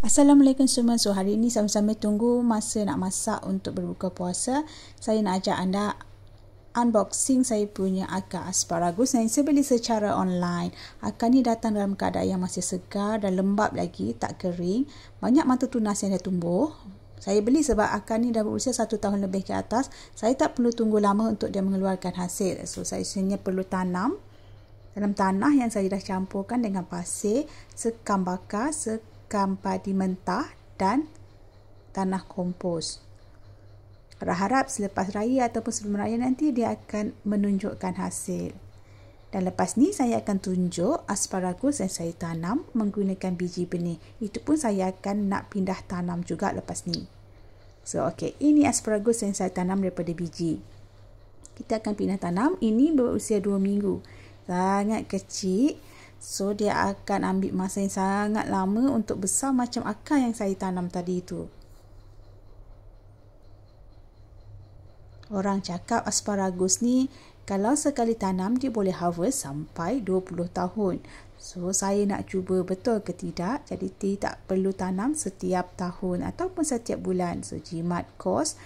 Assalamualaikum semua. So hari ini sama-sama tunggu masa nak masak untuk berbuka puasa. Saya nak ajak anda unboxing saya punya akar asparagus yang saya beli secara online. Akar ni datang dalam keadaan yang masih segar dan lembap lagi, tak kering. Banyak mata tunas yang dah tumbuh. Saya beli sebab akar ni dah berusia 1 tahun lebih ke atas. Saya tak perlu tunggu lama untuk dia mengeluarkan hasil. So saya hanya perlu tanam dalam tanah yang saya dah campurkan dengan pasir, sekam bakar, sekam padi mentah dan tanah kompos. Harap selepas raya ataupun sebelum raya nanti dia akan menunjukkan hasil. Dan lepas ni saya akan tunjuk asparagus yang saya tanam menggunakan biji benih. Itu pun saya akan nak pindah tanam juga lepas ni. So okey, ini asparagus yang saya tanam daripada biji. Kita akan pindah tanam. Ini berusia 2 minggu. Sangat kecil. So dia akan ambil masa yang sangat lama untuk besar macam akar yang saya tanam tadi itu. Orang cakap asparagus ni kalau sekali tanam dia boleh harvest sampai 20 tahun. So saya nak cuba betul ke tidak. Jadi tidak perlu tanam setiap tahun ataupun setiap bulan. So jimat kos.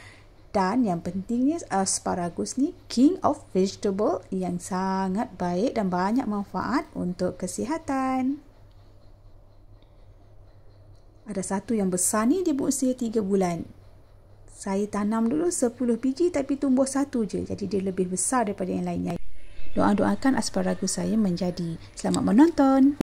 Dan yang pentingnya asparagus ni king of vegetable yang sangat baik dan banyak manfaat untuk kesihatan. Ada satu yang besar ni dia berusia 3 bulan. Saya tanam dulu 10 biji tapi tumbuh 1 je. Jadi dia lebih besar daripada yang lainnya. Doa-doakan asparagus saya menjadi. Selamat menonton.